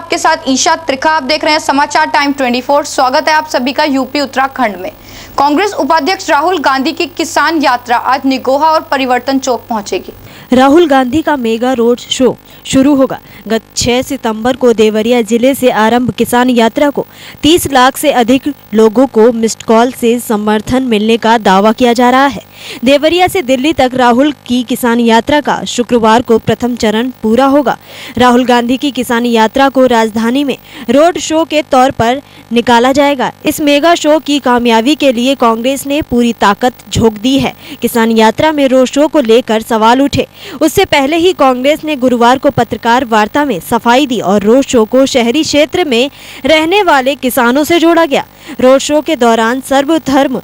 आपके साथ ईशा त्रिखा। आप देख रहे हैं समाचार टाइम 24। स्वागत है आप सभी का यूपी उत्तराखंड में। कांग्रेस उपाध्यक्ष राहुल गांधी की किसान यात्रा आज निगोहा और परिवर्तन चौक पहुंचेगी। राहुल गांधी का मेगा रोड शो शुरू होगा। गत 6 सितंबर को देवरिया जिले से आरंभ किसान यात्रा को 30 लाख से अधिक लोगों को मिस्ड कॉल से समर्थन मिलने का दावा किया जा रहा है। देवरिया से दिल्ली तक राहुल की किसान यात्रा का शुक्रवार को प्रथम चरण पूरा होगा। राहुल गांधी की किसान यात्रा को राजधानी में रोड शो के तौर पर निकाला जाएगा। इस मेगा शो की कामयाबी के लिए कांग्रेस ने पूरी ताकत झोंक दी है। किसान यात्रा में रोड शो को लेकर सवाल उठे। उससे पहले ही कांग्रेस ने गुरुवार को पत्रकार वार्ता में सफाई दी और रोड शो को शहरी क्षेत्र में रहने वाले किसानों से जोड़ा गया। रोड शो के दौरान सर्वधर्म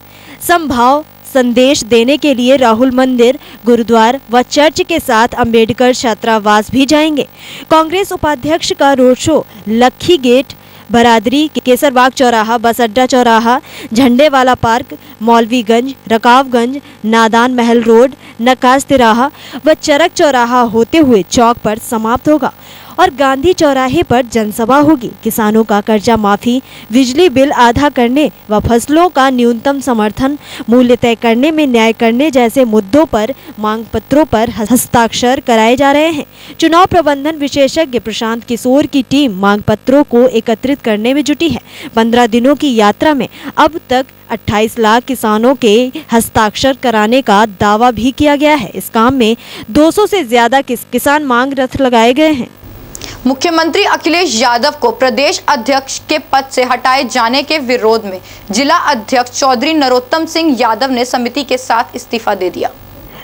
समभाव संदेश देने के लिए राहुल मंदिर, गुरुद्वार व चर्च के साथ अंबेडकर छात्रावास भी जाएंगे। कांग्रेस उपाध्यक्ष का रोड शो लखी गेट, बरादरी, केसरबाग चौराहा, बस अड्डा चौराहा, झंडे वाला पार्क, मौलवीगंज, रकाबगंज, नादान महल रोड, नकाज तिराहा व चरक चौराहा होते हुए चौक पर समाप्त होगा और गांधी चौराहे पर जनसभा होगी। किसानों का कर्जा माफी, बिजली बिल आधा करने व फसलों का न्यूनतम समर्थन मूल्य तय करने में न्याय करने जैसे मुद्दों पर मांग पत्रों पर हस्ताक्षर कराए जा रहे हैं। चुनाव प्रबंधन विशेषज्ञ प्रशांत किशोर की टीम मांग पत्रों को एकत्रित करने में जुटी है। 15 दिनों की यात्रा में अब तक 28 लाख किसानों के हस्ताक्षर कराने का दावा भी किया गया है। इस काम में 200 से ज्यादा किसान मांग रथ लगाए गए हैं। मुख्यमंत्री अखिलेश यादव को प्रदेश अध्यक्ष के पद से हटाए जाने के विरोध में जिला अध्यक्ष चौधरी नरोत्तम सिंह यादव ने समिति के साथ इस्तीफा दे दिया।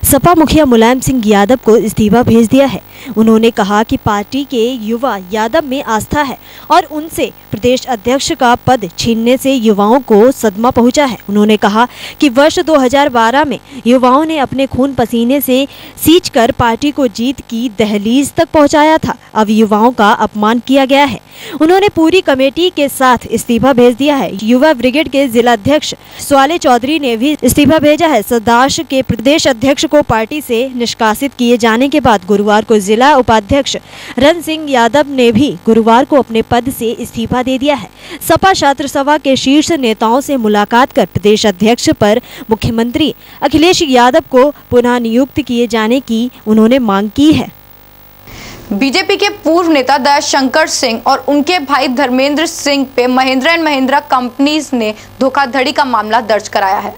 सपा मुखिया मुलायम सिंह यादव को इस्तीफा भेज दिया है। उन्होंने कहा कि पार्टी के युवा यादव में आस्था है और उनसे प्रदेश अध्यक्ष का पद छीनने से युवाओं को सदमा पहुंचा है। उन्होंने कहा कि वर्ष 2012 में युवाओं ने अपने खून पसीने से सींचकर पार्टी को जीत की दहलीज तक पहुंचाया था। अब युवाओं का अपमान किया गया है। उन्होंने पूरी कमेटी के साथ इस्तीफा भेज दिया है। युवा ब्रिगेड के जिला अध्यक्ष स्वाले चौधरी ने भी इस्तीफा भेजा है। सदाश के प्रदेश अध्यक्ष को पार्टी से निष्कासित किए जाने के बाद गुरुवार को जिला उपाध्यक्ष रण सिंह यादव ने भी गुरुवार को अपने पद से इस्तीफा दे दिया है। सपा छात्र सभा के शीर्ष नेताओं से मुलाकात कर प्रदेश अध्यक्ष पर मुख्यमंत्री अखिलेश यादव को पुनः नियुक्त किए जाने की उन्होंने मांग की है। बीजेपी के पूर्व नेता दयाशंकर सिंह और उनके भाई धर्मेंद्र सिंह पे महिंद्रा एंड महिंद्रा कंपनीज ने धोखाधड़ी का मामला दर्ज कराया है।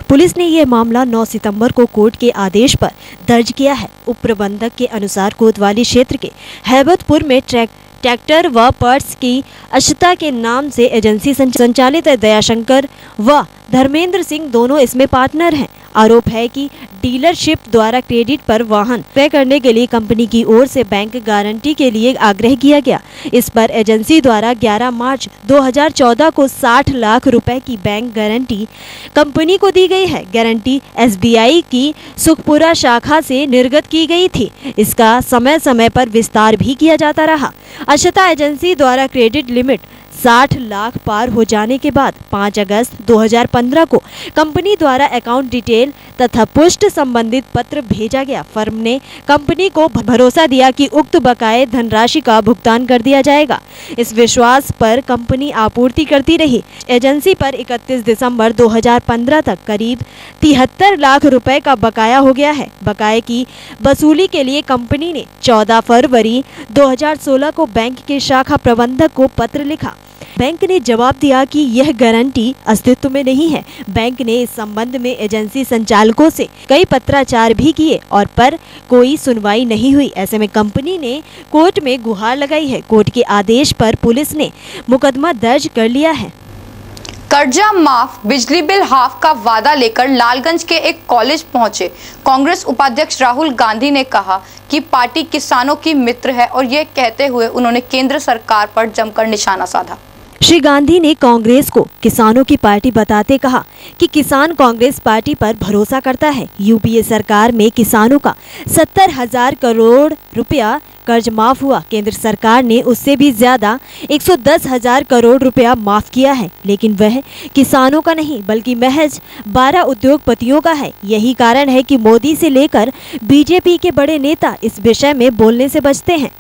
पुलिस ने यह मामला 9 सितंबर को कोर्ट के आदेश पर दर्ज किया है। उप प्रबंधक के अनुसार कोतवाली क्षेत्र के हैबतपुर में ट्रैक्टर व पर्ट्स की अशता के नाम से एजेंसी संचालित है। दयाशंकर व धर्मेंद्र सिंह दोनों इसमें पार्टनर हैं। आरोप है कि डीलरशिप द्वारा क्रेडिट पर वाहन क्रय करने के लिए कंपनी की ओर से बैंक गारंटी के लिए आग्रह किया गया। इस पर एजेंसी द्वारा 11 मार्च 2014 को 60 लाख रुपए की बैंक गारंटी कंपनी को दी गई है। गारंटी SBI की सुखपुरा शाखा से निर्गत की गई थी। इसका समय समय पर विस्तार भी किया जाता रहा। अशता एजेंसी द्वारा क्रेडिट लिमिट 60 लाख पार हो जाने के बाद 5 अगस्त 2015 को कंपनी द्वारा अकाउंट डिटेल तथा पुष्ट संबंधित पत्र भेजा गया। फर्म ने कंपनी को भरोसा दिया कि उक्त बकाये धनराशि का भुगतान कर दिया जाएगा। इस विश्वास पर कंपनी आपूर्ति करती रही। एजेंसी पर 31 दिसंबर 2015 तक करीब 73 लाख रुपए का बकाया हो गया है। बकाये की वसूली के लिए कंपनी ने 14 फरवरी 2016 को बैंक के शाखा प्रबंधक को पत्र लिखा। बैंक ने जवाब दिया कि यह गारंटी अस्तित्व में नहीं है। बैंक ने इस संबंध में एजेंसी संचालकों से कई पत्राचार भी किए और पर कोई सुनवाई नहीं हुई। ऐसे में कंपनी ने कोर्ट में गुहार लगाई है। कोर्ट के आदेश पर पुलिस ने मुकदमा दर्ज कर लिया है। कर्जा माफ, बिजली बिल हाफ का वादा लेकर लालगंज के एक कॉलेज पहुंचे कांग्रेस उपाध्यक्ष राहुल गांधी ने कहा कि पार्टी किसानों की मित्र है और ये कहते हुए उन्होंने केंद्र सरकार पर जमकर निशाना साधा। श्री गांधी ने कांग्रेस को किसानों की पार्टी बताते कहा कि किसान कांग्रेस पार्टी पर भरोसा करता है। यूपीए सरकार में किसानों का 70,000 करोड़ रुपया कर्ज माफ हुआ, केंद्र सरकार ने उससे भी ज्यादा 110,000 करोड़ रुपया माफ किया है, लेकिन वह किसानों का नहीं बल्कि महज 12 उद्योगपतियों का है। यही कारण है कि मोदी से लेकर बीजेपी के बड़े नेता इस विषय में बोलने से बचते हैं।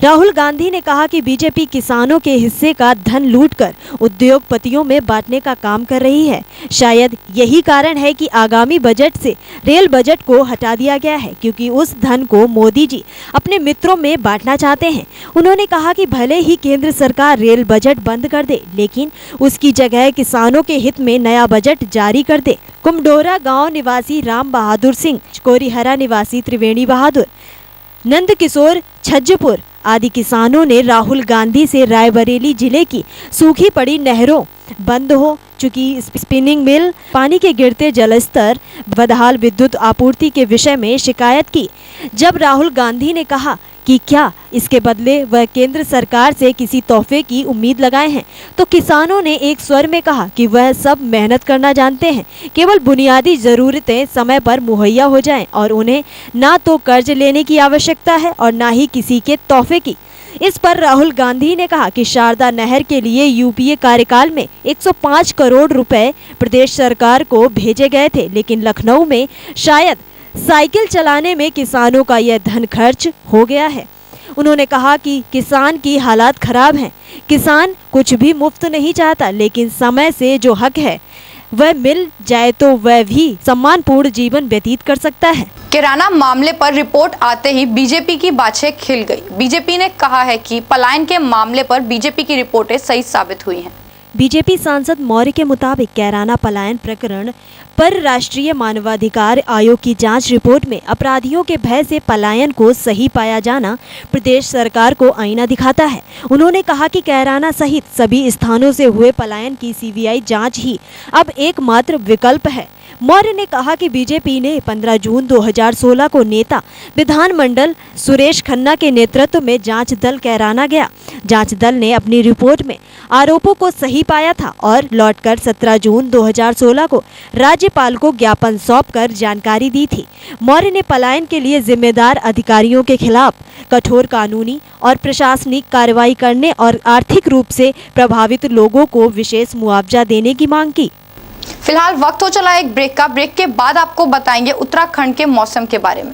राहुल गांधी ने कहा कि बीजेपी किसानों के हिस्से का धन लूटकर उद्योगपतियों में बांटने का काम कर रही है। शायद यही कारण है कि आगामी बजट से रेल बजट को हटा दिया गया है, क्योंकि उस धन को मोदी जी अपने मित्रों में बांटना चाहते हैं। उन्होंने कहा कि भले ही केंद्र सरकार रेल बजट बंद कर दे, लेकिन उसकी जगह किसानों के हित में नया बजट जारी कर दे। कुमडोरा गांव निवासी राम बहादुर सिंह, कोरिहरा निवासी त्रिवेणी बहादुर, नंद किशोर छज्जपुर आदि किसानों ने राहुल गांधी से रायबरेली जिले की सूखी पड़ी नहरों, बंद हो चुकी स्पिनिंग मिल, पानी के गिरते जलस्तर, बदहाल विद्युत आपूर्ति के विषय में शिकायत की। जब राहुल गांधी ने कहा कि क्या इसके बदले वह केंद्र सरकार से किसी तोहफे की उम्मीद लगाए हैं, तो किसानों ने एक स्वर में कहा कि वह सब मेहनत करना जानते हैं, केवल बुनियादी जरूरतें समय पर मुहैया हो जाएं और उन्हें ना तो कर्ज लेने की आवश्यकता है और ना ही किसी के तोहफे की। इस पर राहुल गांधी ने कहा कि शारदा नहर के लिए यूपीए कार्यकाल में 105 करोड़ रुपए प्रदेश सरकार को भेजे गए थे, लेकिन लखनऊ में शायद साइकिल चलाने में किसानों का यह धन खर्च हो गया है। उन्होंने कहा कि किसान की हालात खराब हैं। किसान कुछ भी मुफ्त नहीं चाहता, लेकिन समय से जो हक है वह मिल जाए तो वह भी सम्मानपूर्ण जीवन व्यतीत कर सकता है। किराना मामले पर रिपोर्ट आते ही बीजेपी की बाछें खिल गई। बीजेपी ने कहा है कि पलायन के मामले पर बीजेपी की रिपोर्टें सही साबित हुई हैं। बीजेपी सांसद मौर्य के मुताबिक कैराना पलायन प्रकरण पर राष्ट्रीय मानवाधिकार आयोग की जांच रिपोर्ट में अपराधियों के भय से पलायन को सही पाया जाना प्रदेश सरकार को आईना दिखाता है। उन्होंने कहा कि कैराना सहित सभी स्थानों से हुए पलायन की सीबीआई जांच ही अब एकमात्र विकल्प है। मौर्य ने कहा कि बीजेपी ने 15 जून 2016 को नेता विधानमंडल सुरेश खन्ना के नेतृत्व में जांच दल कैराना गया। जांच दल ने अपनी रिपोर्ट में आरोपों को सही पाया था और लौटकर 17 जून 2016 को राज्यपाल को ज्ञापन सौंपकर जानकारी दी थी। मौर्य ने पलायन के लिए जिम्मेदार अधिकारियों के खिलाफ कठोर कानूनी और प्रशासनिक कार्रवाई करने और आर्थिक रूप से प्रभावित लोगों को विशेष मुआवजा देने की मांग की। फिलहाल वक्त हो चला एक ब्रेक का। ब्रेक के बाद आपको बताएंगे उत्तराखंड के मौसम के बारे में।